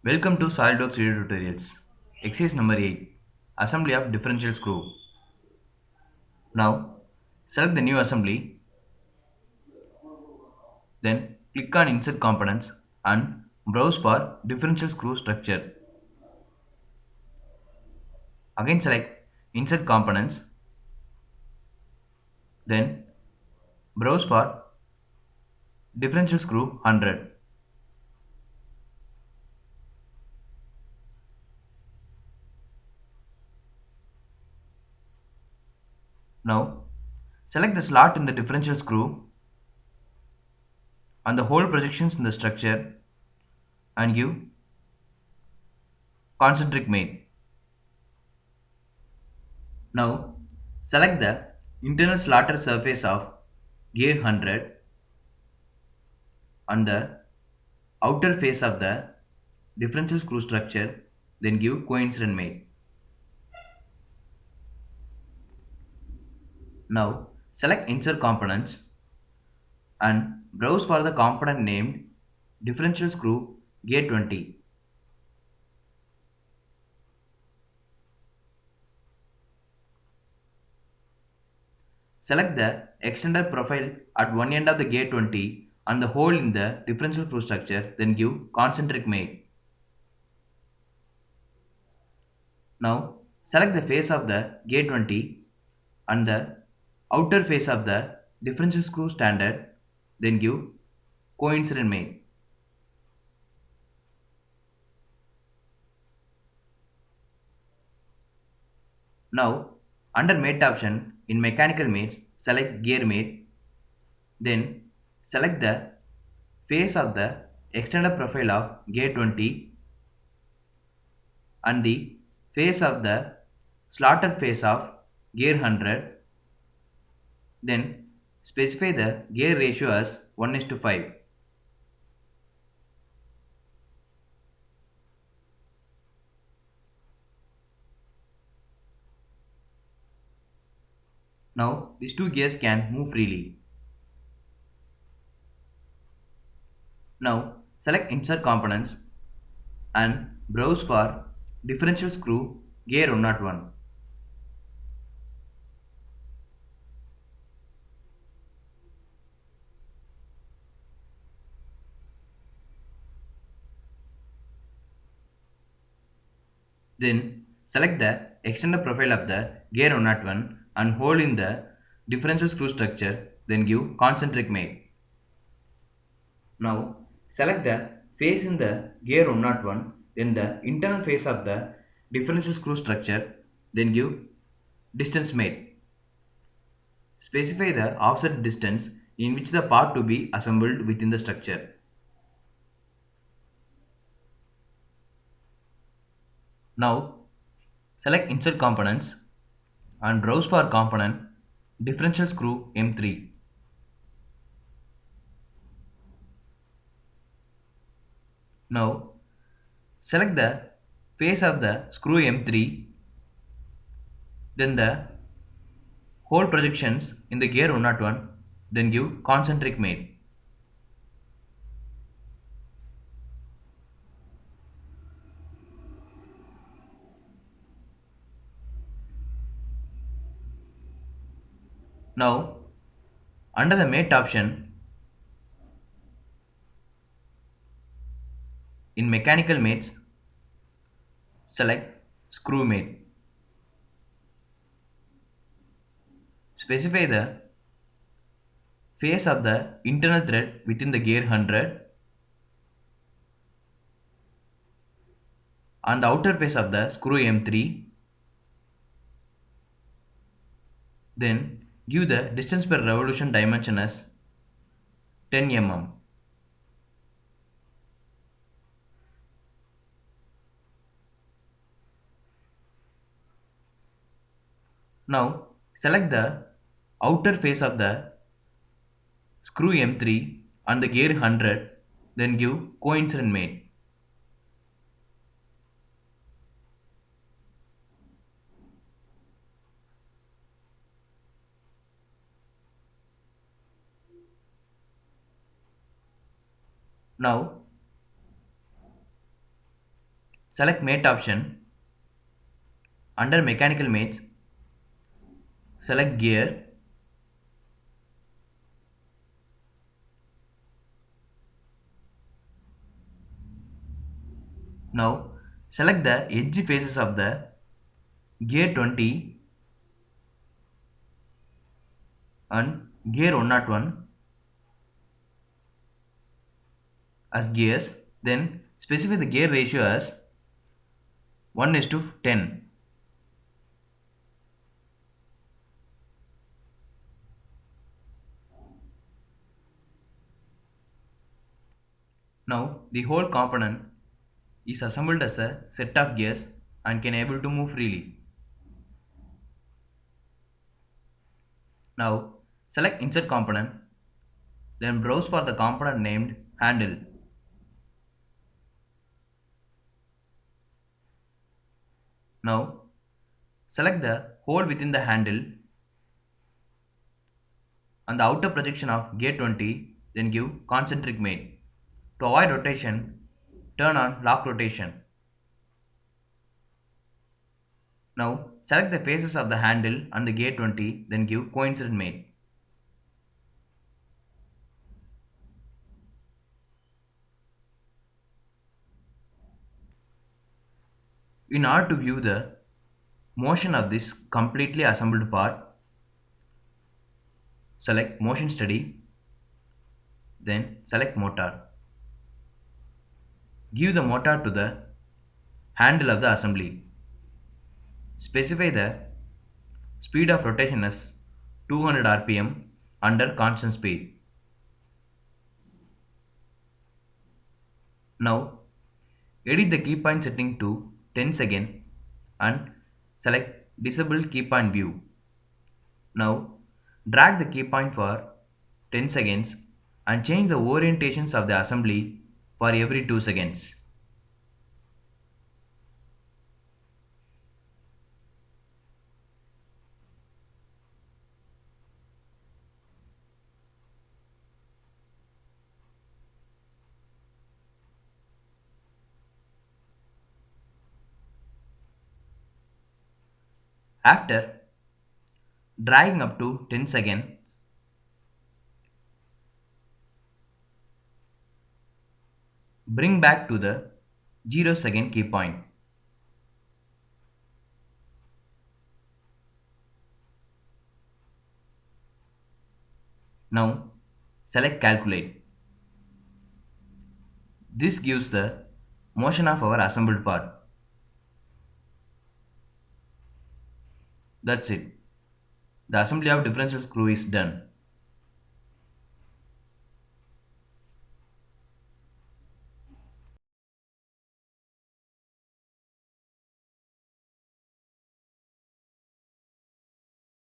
Welcome to Solidworks video tutorials. Exercise number 8. Assembly of differential screw. Now, select the new assembly, then click on Insert Components and browse for differential screw structure. Again select Insert Components, then browse for differential screw 100. Now, select the slot in the differential screw and the hole projections in the structure and give concentric mate. Now, select the internal slotted surface of gear 100 on the outer face of the differential screw structure, then give coincident mate. Now, select Insert Components and browse for the component named differential screw gear 20. Select the extender profile at one end of the gear 20 and the hole in the differential screw structure, then give concentric mate. Now, select the face of the gear 20 and the outer face of the differential screw standard, then give coincident mate. Now, under mate option in mechanical mates, select gear mate, then select the face of the extended profile of gear 20 and the face of the slotted face of gear 100, then specify the gear ratio as 1:5. Now, these two gears can move freely. Now, select Insert Components and browse for differential screw gear 101. Then select the extended profile of the gear 101 and hold in the differential screw structure, then give concentric mate. Now select the face in the gear 101, then the internal face of the differential screw structure, then give distance mate. Specify the offset distance in which the part to be assembled within the structure. Now select Insert Components and browse for component differential screw M3. Now select the face of the screw M3, then the hole projections in the gear 101, then give concentric mate. Now under the mate option in mechanical mates, select screw mate. Specify the face of the internal thread within the gear 100 and the outer face of the screw M3, then give the distance per revolution dimension as 10 mm. Now select the outer face of the screw M3 and the gear 100, then give coincident mate. Now Select mate option. Under mechanical mates, select gear. Now select the edge faces of the gear 20 and gear 101 as gears. Then specify the gear ratio as 1 is to 10. Now the whole component is assembled as a set of gears and can able to move freely. Now select insert component, then browse for the component named handle. Now select the hole within the handle and the outer projection of gear 20, then give concentric mate. To avoid rotation, turn on lock rotation. Now select the faces of the handle and the gear 20, then give coincident mate. In order to view the motion of this completely assembled part, select motion study, then select motor. Give the motor to the handle of the assembly. Specify the speed of rotation as 200 rpm under constant speed. Now edit the key point setting to 10 seconds and select disable key point view. Now drag the key point for 10 seconds and change the orientations of the assembly for every 2 seconds. After dragging up to 10 seconds, bring back to the 0 second key point. Now select calculate. This gives the motion of our assembled part. That's it. The assembly of differential screw is done.